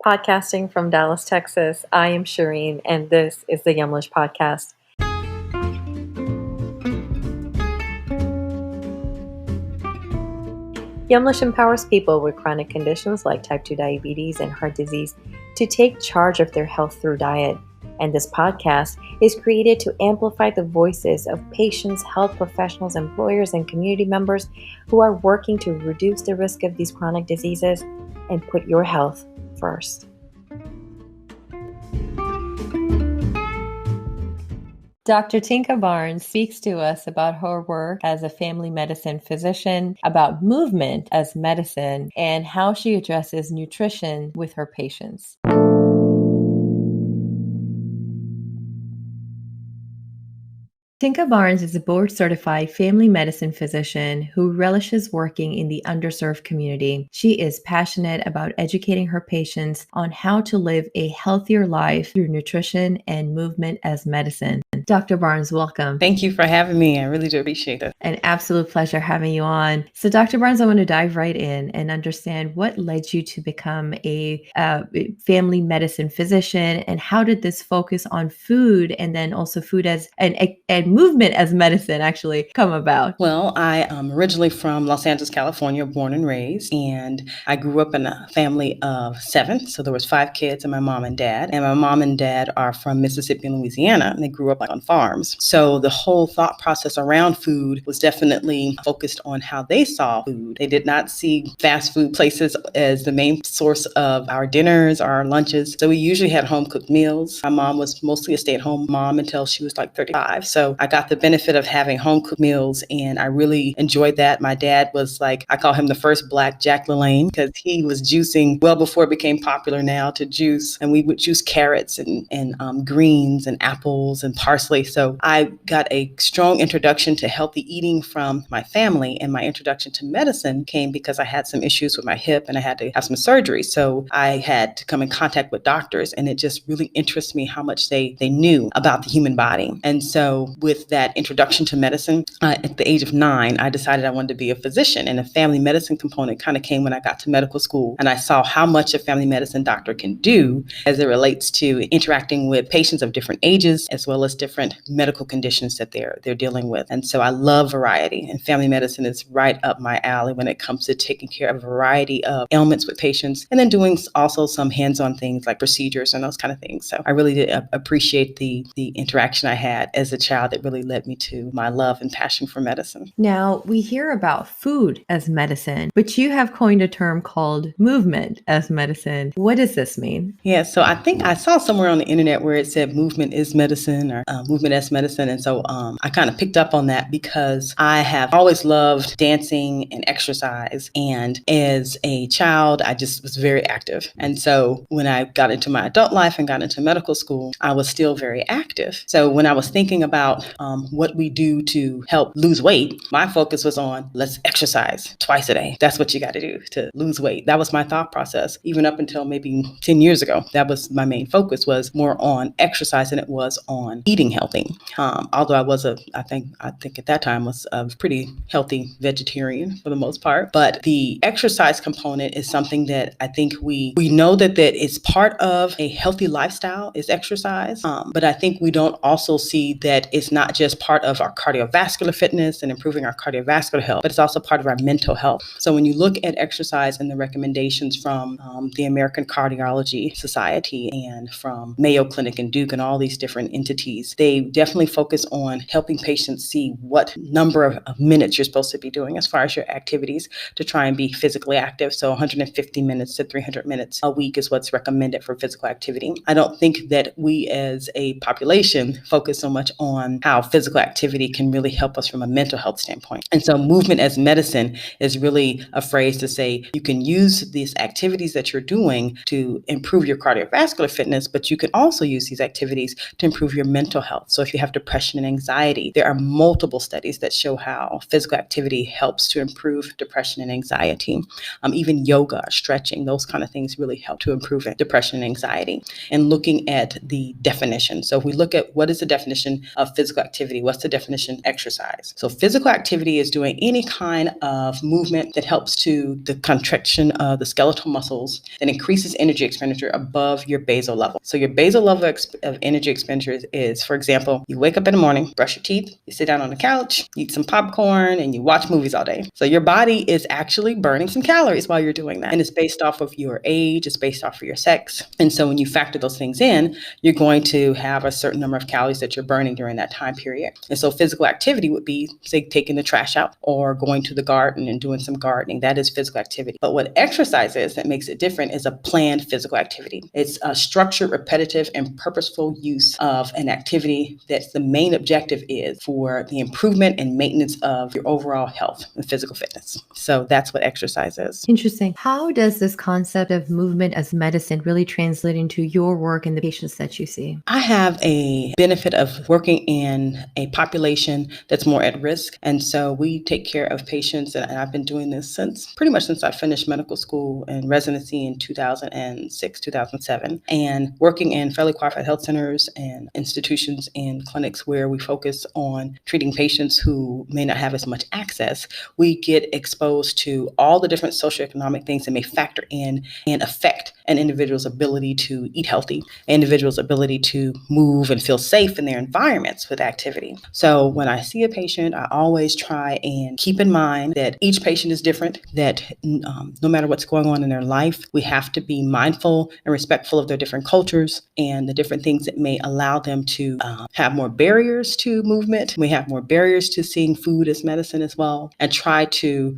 Podcasting from Dallas, Texas. I am Shireen, and this is the Yumlish podcast. Yumlish empowers people with chronic conditions like type 2 diabetes and heart disease to take charge of their health through diet. And this podcast is created to amplify the voices of patients, health professionals, employers, and community members who are working to reduce the risk of these chronic diseases and put your health first. Dr. Tinka Barnes speaks to us about her work as a family medicine physician, about movement as medicine, and how she addresses nutrition with her patients. Tinka Barnes is a board-certified family medicine physician who relishes working in the underserved community. She is passionate about educating her patients on how to live a healthier life through nutrition and movement as medicine. Dr. Barnes, welcome. Thank you for having me. I really do appreciate it. An absolute pleasure having you on. So, Dr. Barnes, I want to dive right in and understand what led you to become a family medicine physician, and how did this focus on food and then also food as and movement as medicine actually come about? Well, I am originally from Los Angeles, California, born and raised, and I grew up in a family of 7. So there was 5 kids and my mom and dad. And my mom and dad are from Mississippi and Louisiana, and they grew up on farms. So the whole thought process around food was definitely focused on how they saw food. They did not see fast food places as the main source of our dinners or our lunches. So we usually had home cooked meals. My mom was mostly a stay-at-home mom until she was like 35. So I got the benefit of having home cooked meals, and I really enjoyed that. My dad was like, I call him the first Black Jack LaLanne, because he was juicing well before it became popular now to juice. And we would juice carrots and greens and apples and parsley. So I got a strong introduction to healthy eating from my family, and my introduction to medicine came because I had some issues with my hip and I had to have some surgery. So I had to come in contact with doctors, and it just really interests me how much they knew about the human body. And so with that introduction to medicine, at the age of 9, I decided I wanted to be a physician, and a family medicine component kind of came when I got to medical school. And I saw how much a family medicine doctor can do as it relates to interacting with patients of different ages, as well as different medical conditions that they're dealing with. And so I love variety, and family medicine is right up my alley when it comes to taking care of a variety of ailments with patients, and then doing also some hands-on things like procedures and those kind of things. So I really did appreciate the interaction I had as a child that really led me to my love and passion for medicine. Now, we hear about food as medicine, but you have coined a term called movement as medicine. What does this mean? Yeah, so I think I saw somewhere on the internet where it said movement is medicine, or movement as medicine. And so I kind of picked up on that because I have always loved dancing and exercise. And as a child, I just was very active. And so when I got into my adult life and got into medical school, I was still very active. So when I was thinking about what we do to help lose weight, my focus was on let's exercise twice a day. That's what you got to do to lose weight. That was my thought process, even up until maybe 10 years ago. That was my main focus, was more on exercise than it was on eating healthy. Although I was I think at that time was a pretty healthy vegetarian for the most part. But the exercise component is something that I think we know that it's part of a healthy lifestyle is exercise. But I think we don't also see that it's not just part of our cardiovascular fitness and improving our cardiovascular health, but it's also part of our mental health. So when you look at exercise and the recommendations from the American Cardiology Society and from Mayo Clinic and Duke and all these different entities, they definitely focus on helping patients see what number of minutes you're supposed to be doing as far as your activities to try and be physically active. So 150 minutes to 300 minutes a week is what's recommended for physical activity. I don't think that we as a population focus so much on how physical activity can really help us from a mental health standpoint. And so movement as medicine is really a phrase to say you can use these activities that you're doing to improve your cardiovascular fitness, but you can also use these activities to improve your mental health. So if you have depression and anxiety, there are multiple studies that show how physical activity helps to improve depression and anxiety. Even yoga, stretching, those kind of things really help to improve depression and anxiety. And looking at the definition. So if we look at what is the definition of physical physical activity. What's the definition? Exercise. So physical activity is doing any kind of movement that helps to the contraction of the skeletal muscles that increases energy expenditure above your basal level. So your basal level of energy expenditure is, for example, you wake up in the morning, brush your teeth, you sit down on the couch, eat some popcorn, and you watch movies all day. So your body is actually burning some calories while you're doing that. And it's based off of your age, it's based off of your sex. And so when you factor those things in, you're going to have a certain number of calories that you're burning during that time period. And so physical activity would be, say, taking the trash out or going to the garden and doing some gardening. That is physical activity. But what exercise is that makes it different is a planned physical activity. It's a structured, repetitive, and purposeful use of an activity that's the main objective is for the improvement and maintenance of your overall health and physical fitness. So that's what exercise is. Interesting. How does this concept of movement as medicine really translate into your work and the patients that you see? I have a benefit of working in a population that's more at risk. And so we take care of patients, and I've been doing this pretty much since I finished medical school and residency in 2006, 2007, and working in federally qualified health centers and institutions and clinics where we focus on treating patients who may not have as much access. We get exposed to all the different socioeconomic things that may factor in and affect an individual's ability to eat healthy, an individual's ability to move and feel safe in their environments with activity. So when I see a patient, I always try and keep in mind that each patient is different, that no matter what's going on in their life, we have to be mindful and respectful of their different cultures and the different things that may allow them to have more barriers to movement. We have more barriers to seeing food as medicine as well, and try to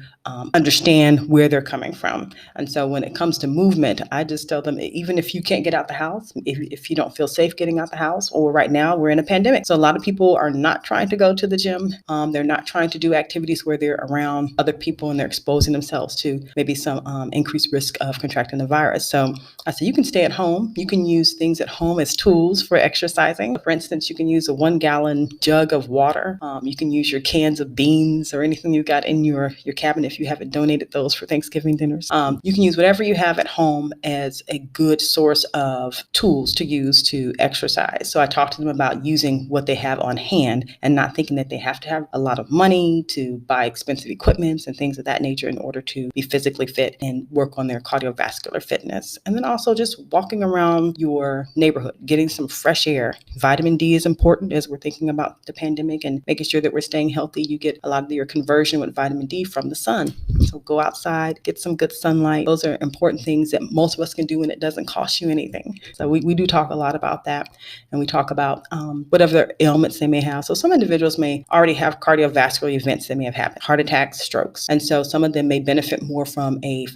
understand where they're coming from. And so when it comes to movement, I just tell them, even if you can't get out the house, if you don't feel safe getting out the house, or right now we're in a pandemic. So a lot of people are not trying to go to the gym. They're not trying to do activities where they're around other people and they're exposing themselves to maybe some increased risk of contracting the virus. So I say, you can stay at home. You can use things at home as tools for exercising. For instance, you can use a 1-gallon jug of water. You can use your cans of beans or anything you got in your cabinet if you haven't donated those for Thanksgiving dinners. You can use whatever you have at home as a good source of tools to use to exercise. So I talk to them about using what they have on hand and not thinking that they have to have a lot of money to buy expensive equipment and things of that nature in order to be physically fit and work on their cardiovascular fitness. And then also just walking around your neighborhood, getting some fresh air. Vitamin D is important as we're thinking about the pandemic and making sure that we're staying healthy. You get a lot of your conversion with vitamin D from the sun. So go outside, get some good sunlight. Those are important things that most of us can do and it doesn't cost you anything. So we do talk a lot about that. And we talk about whatever ailments they may have. So some individuals may already have cardiovascular events that may have happened, heart attacks, strokes. And so some of them may benefit more from a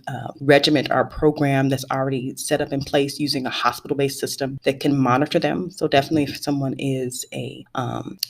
regimen or program that's already set up in place using a hospital-based system that can monitor them. So definitely if someone is a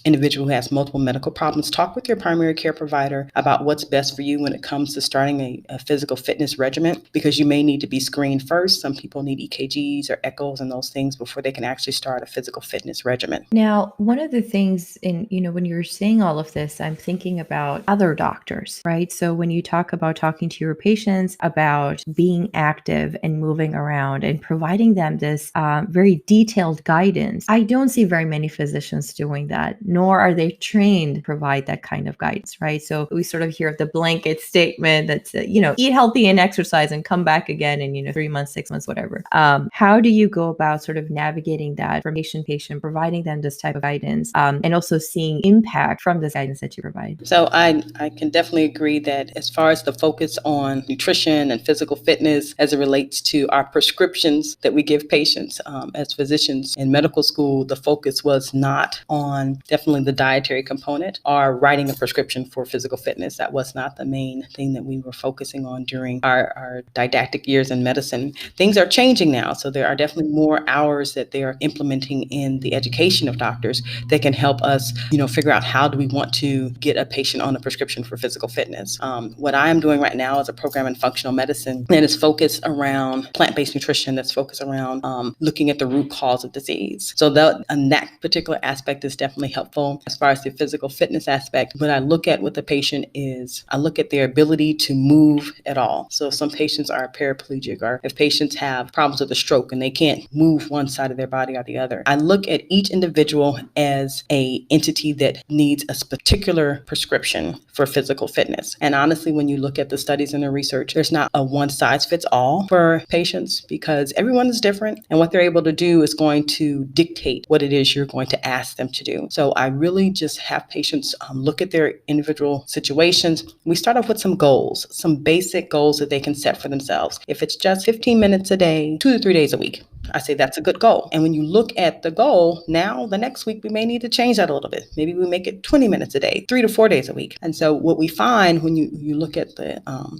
individual who has multiple medical problems, talk with your primary care provider about what's best for you when it comes to starting a physical fitness regimen, because you may need to be screened first. Some people need EKGs or echoes and those things before they can actually start a physical fitness regimen. Now, one of the things when you're saying all of this, I'm thinking about other doctors, right? So when you talk about talking to your patients about being active and moving around and providing them this very detailed guidance, I don't see very many physicians doing that, nor are they trained to provide that kind of guidance, right? So we sort of hear the blanket statement that's, eat healthy and exercise and come back again in, 3 months, 6 months, whatever. How do you go about sort of navigating that from patient, providing them this type of guidance, and also seeing impact from this guidance that you provide? So I can definitely agree that as far as the focus on nutrition and physical fitness as it relates to our prescriptions that we give patients as physicians in medical school, the focus was not on definitely the dietary component or writing a prescription for physical fitness. That was not the main thing that we were focusing on during our didactic years in medicine. Things are changing now. So there are definitely more hours that they are implementing in the education of doctors that can help us, figure out how do we want to get a patient on a prescription for physical fitness. What I am doing right now is a program in functional medicine that is focused around plant-based nutrition, that's focused around looking at the root cause of disease. So that particular aspect is definitely helpful. As far as the physical fitness aspect, what I look at with the patient is I look at their ability to move at all. So some patients are paraplegic, or if patients patients have problems with a stroke and they can't move one side of their body or the other. I look at each individual as a entity that needs a particular prescription for physical fitness. And honestly, when you look at the studies and the research, there's not a one size fits all for patients because everyone is different, and what they're able to do is going to dictate what it is you're going to ask them to do. So I really just have patients look at their individual situations. We start off with some goals, some basic goals that they can set for themselves. If it's just 15 minutes a day, 2 to 3 days a week, I say that's a good goal. And when you look at the goal, now the next week we may need to change that a little bit. Maybe we make it 20 minutes a day, 3 to 4 days a week. And so what we find when you look at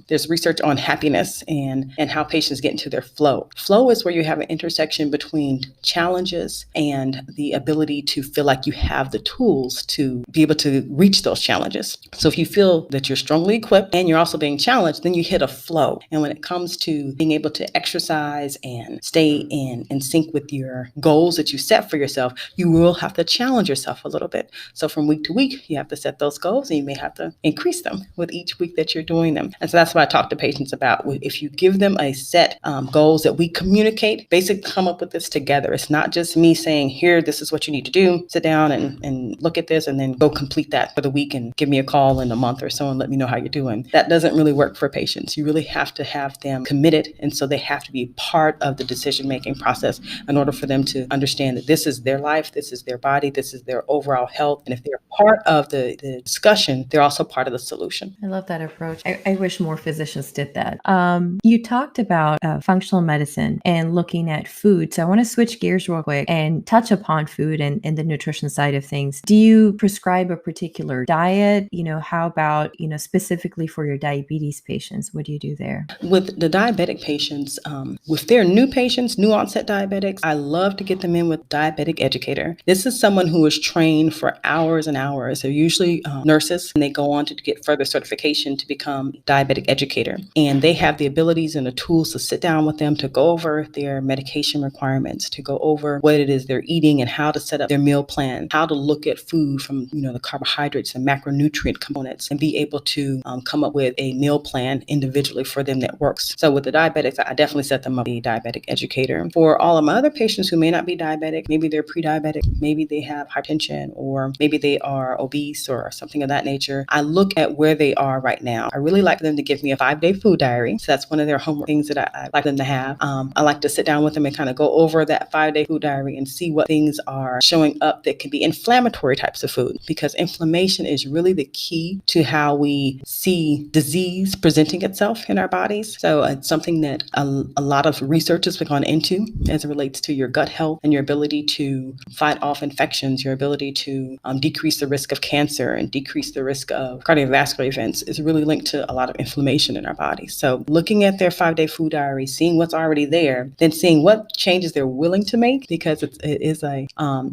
there's research on happiness and how patients get into their flow. Flow is where you have an intersection between challenges and the ability to feel like you have the tools to be able to reach those challenges. So if you feel that you're strongly equipped and you're also being challenged, then you hit a flow. And when it comes to being able to exercise and stay in sync with your goals that you set for yourself, you will have to challenge yourself a little bit. So from week to week, you have to set those goals and you may have to increase them with each week that you're doing them. And so that's what I talk to patients about. If you give them a set goals that we communicate, basically come up with this together. It's not just me saying, here, this is what you need to do. Sit down and look at this and then go complete that for the week and give me a call in a month or so and let me know how you're doing. That doesn't really work for patients. You really have to have them committed. And so they have to be part of the decision-making process in order for them to understand that this is their life, this is their body, this is their overall health. And if they're part of the discussion, they're also part of the solution. I love that approach. I wish more physicians did that. You talked about functional medicine and looking at food. So I want to switch gears real quick and touch upon food and the nutrition side of things. Do you prescribe a particular diet? How about, specifically for your diabetes patients? What do you do there? With the diabetic patients, with their new patients, new onset diabetics, I love to get them in with diabetic educator. This is someone who is trained for hours and hours. They're usually nurses, and they go on to get further certification to become diabetic educator. And they have the abilities and the tools to sit down with them to go over their medication requirements, to go over what it is they're eating and how to set up their meal plan, how to look at food from the carbohydrates and macronutrient components, and be able to come up with a meal plan individually for them that works. So with the diabetics, I definitely set them up a diabetic educator. For all of my other patients who may not be diabetic, maybe they're pre-diabetic, maybe they have hypertension, or maybe they are obese or something of that nature, I look at where they are right now. I really like them to give me a 5-day food diary. So that's one of their homework things that I like them to have. I like to sit down with them and kind of go over that 5-day food diary and see what things are showing up that can be inflammatory types of food, because inflammation is really the key to how we see disease presenting itself in our bodies. So it's something that a lot of research has gone into as it relates to your gut health and your ability to fight off infections, your ability to decrease the risk of cancer and decrease the risk of cardiovascular events is really linked to a lot of inflammation in our bodies. So looking at their 5-day food diary, seeing what's already there, then seeing what changes they're willing to make, because it is a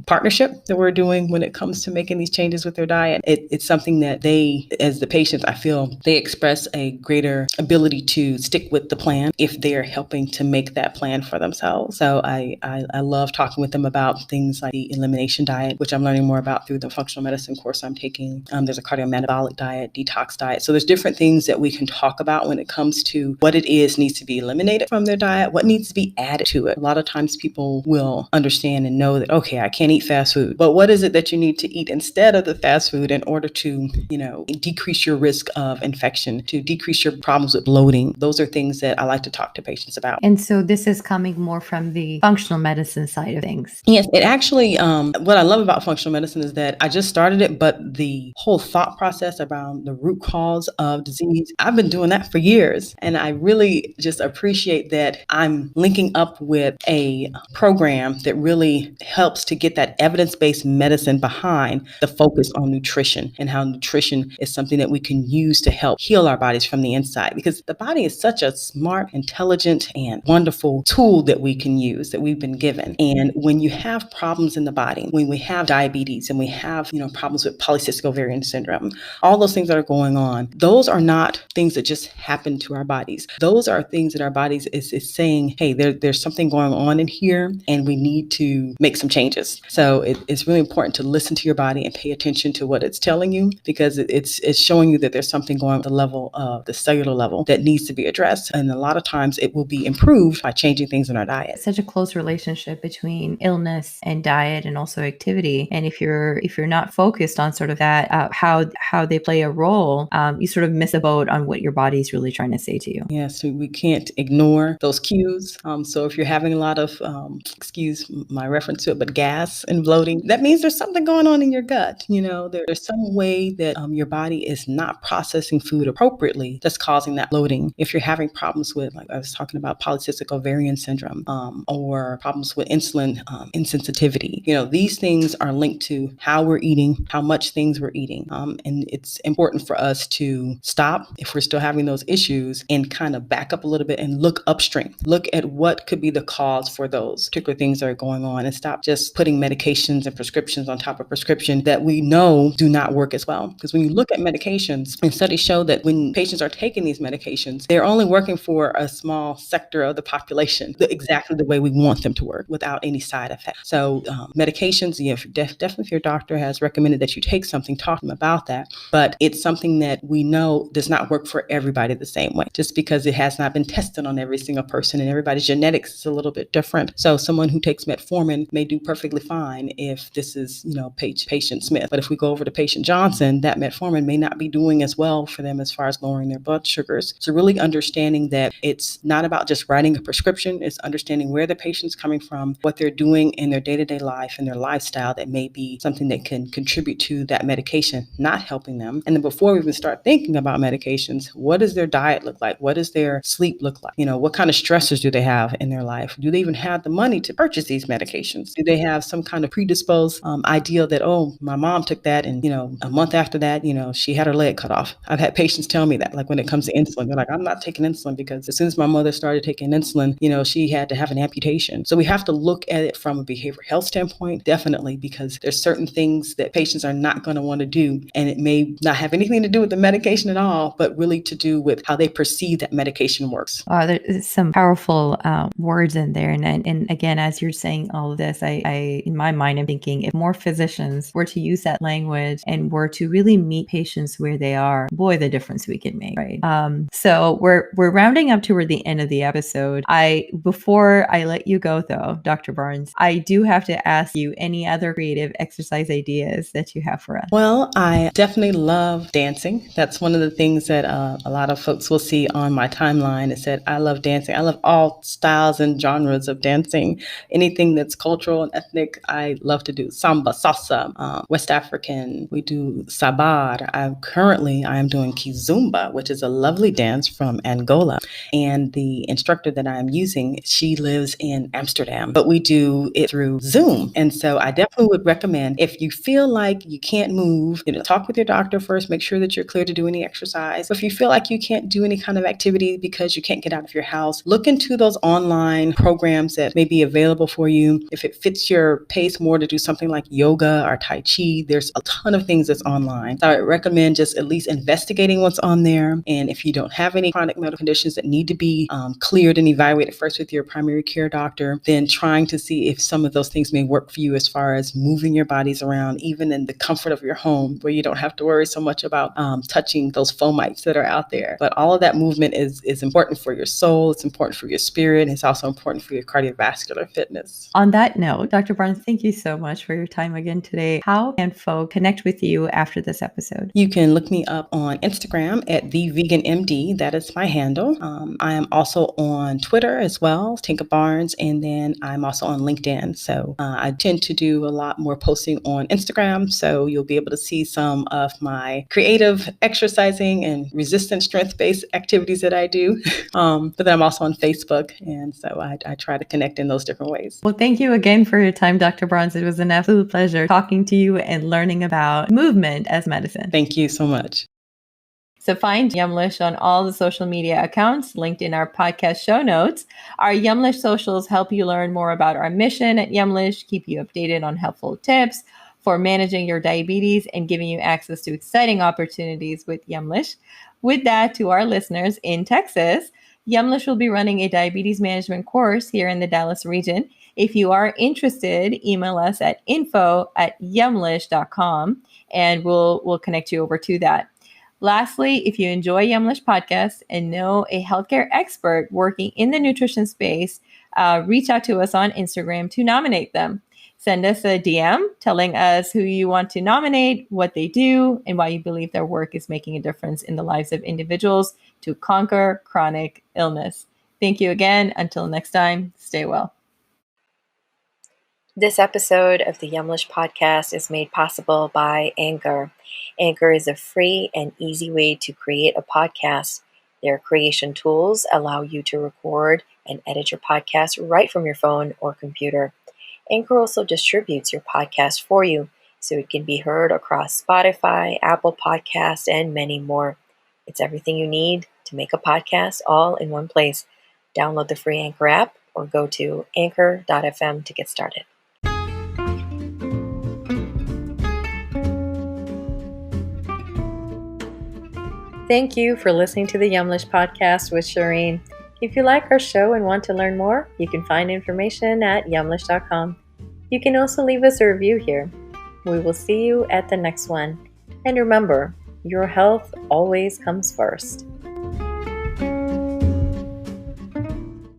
partnership that we're doing when it comes to making these changes with their diet. It's something that they, as the patients, I feel they express a greater ability to stick with the plan if they're helping to make that plan for themselves. So I love talking with them about things like the elimination diet, which I'm learning more about through the functional medicine course I'm taking. There's a cardiometabolic diet, detox diet. So there's different things that we can talk about when it comes to what it is needs to be eliminated from their diet, what needs to be added to it. A lot of times people will understand and know that, okay, I can't eat fast food, but what is it that you need to eat instead of the fast food in order to, decrease your risk of infection, to decrease your problems with bloating? Those are things that I like to talk to patients about. And so this is coming more from the functional medicine side of things. Yes, it actually, what I love about functional medicine is that I just started it, but the whole thought process around the root cause of disease, I've been doing that for years. And I really just appreciate that I'm linking up with a program that really helps to get that evidence-based medicine behind the focus on nutrition, and how nutrition is something that we can use to help heal our bodies from the inside, because the body is such a smart, intelligent, and wonderful tool that we can use that we've been given. And when you have problems in the body, when we have diabetes and we have, problems with polycystic ovarian syndrome, all those things that are going on, those are not things that just happen to our bodies. Those are things that our bodies is saying, hey, there's something going on in here and we need to make some changes. So it's really important to listen to your body and pay attention to what it's telling you, because it's showing you that there's something going on at the level of the cellular level that needs to be addressed. And a lot of times it will be improved by changing things in our diet. Such a close relationship between illness and diet and also activity. And if you're not focused on sort of that, how they play a role, you sort of miss a boat on what your body's really trying to say to you. Yes, we can't ignore those cues. So if you're having a lot of, excuse my reference to it, but gas and bloating, that means there's something going on in your gut. There's some way that your body is not processing food appropriately that's causing that bloating. If you're having problems with, like I was talking about, polycystic ovarian syndrome, or problems with insulin insensitivity, these things are linked to how we're eating, how much things we're eating. And it's important for us to stop if we're still having those issues and kind of back up a little bit and look upstream. Look at what could be the cause for those particular things that are going on, and stop just putting medications and prescriptions on top of prescription that we know do not work as well. Because when you look at medications, and studies show that when patients are taking these medications, they're only working for a small sector of the population, exactly the way we want them to work, without any side effects. So medications, definitely if your doctor has recommended that you take something, talk to them about that. But it's something that we know does not work for everybody the same way, just because it has not been tested on every single person, and everybody's genetics is a little bit different. So someone who takes metformin may do perfectly fine if this is, patient Smith. But if we go over to patient Johnson, that metformin may not be doing as well for them as far as lowering their blood sugars. So really understanding that it's not about just writing a prescription, it's understanding where the patient's coming from, what they're doing in their day-to-day life and their lifestyle that may be something that can contribute to that medication not helping them. And then before we even start thinking about medications, what does their diet look like? What does their sleep look like? What kind of stressors do they have in their life? Do they even have the money to purchase these medications? Do they have some kind of predisposed idea that, oh, my mom took that and, a month after that, she had her leg cut off? I've had patients tell me that, like when it comes to insulin, they're like, I'm not taking insulin because as soon as my mother started taking insulin, she had to have an amputation. So we have to look at it from a behavioral health standpoint, definitely, because there's certain things that patients are not going to want to do. And it may not have anything to do with the medication at all, but really to do with how they perceive that medication works. There's some powerful words in there. And again, as you're saying all of this, I in my mind, I'm thinking if more physicians were to use that language and were to really meet patients where they are, boy, the difference we can make, right? So we're rounding up toward the end of the episode. Before I let you go though, Dr. Barnes, I do have to ask you any other creative exercise ideas that you have for us. Well, I definitely love dancing. That's one of the things that a lot of folks will see on my timeline. It said, I love dancing. I love all styles and genres of dancing. Anything that's cultural and ethnic, I love to do. Samba, salsa, West African. We do sabar. I am doing kizumba, which is a lovely dance from Angola. And the instructor that I'm using, she lives in Amsterdam, but we do it through Zoom. And so I definitely would recommend, if you feel like you can't move, talk with your doctor first, make sure that you're clear to do any exercise. But if you feel like you can't do any kind of activity because you can't get out of your house, look into those online programs that may be available for you. If it fits your pace more to do something like yoga or Tai Chi, there's a ton of things that's online. So I recommend just at least investigating what's on there. And if you don't have any chronic medical conditions that need to be cleared and evaluated first with your primary care doctor, then trying to see if some of those things may work for you as far as moving your bodies around, even in the comfort of your home, where you don't have to worry so much about touching those fomites that are out there. But all of that movement is important for your soul. It's important for your spirit. It's also important for your cardiovascular fitness. On that note, Dr. Barnes, thank you so much for your time again today. How can folks connect with you after this episode? You can look me up on Instagram at TheVeganMD. That is my handle. I am also on Twitter as well, Tinka Barnes, and then I'm also on LinkedIn. So I tend to do a lot more posting on Instagram, so you'll be able to see some of my creative exercising and resistance strength-based activities that I do. But then I'm also on Facebook, and so I try to connect in those different ways. Well, thank you again for your time, Dr. Barnes. It was an absolute pleasure talking to you and learning about movement as medicine. Thank you so much. So find Yumlish on all the social media accounts linked in our podcast show notes. Our Yumlish socials help you learn more about our mission at Yumlish, keep you updated on helpful tips for managing your diabetes and giving you access to exciting opportunities with Yumlish. With that, to our listeners in Texas, Yumlish will be running a diabetes management course here in the Dallas region. If you are interested, email us at info@yumlish.com and we'll connect you over to that. Lastly, if you enjoy Yumlish podcast and know a healthcare expert working in the nutrition space, reach out to us on Instagram to nominate them. Send us a DM telling us who you want to nominate, what they do, and why you believe their work is making a difference in the lives of individuals to conquer chronic illness. Thank you again. Until next time, stay well. This episode of the Yumlish podcast is made possible by Anchor. Anchor is a free and easy way to create a podcast. Their creation tools allow you to record and edit your podcast right from your phone or computer. Anchor also distributes your podcast for you, so it can be heard across Spotify, Apple Podcasts, and many more. It's everything you need to make a podcast all in one place. Download the free Anchor app or go to anchor.fm to get started. Thank you for listening to the Yumlish podcast with Shireen. If you like our show and want to learn more, you can find information at yumlish.com. You can also leave us a review here. We will see you at the next one. And remember, your health always comes first.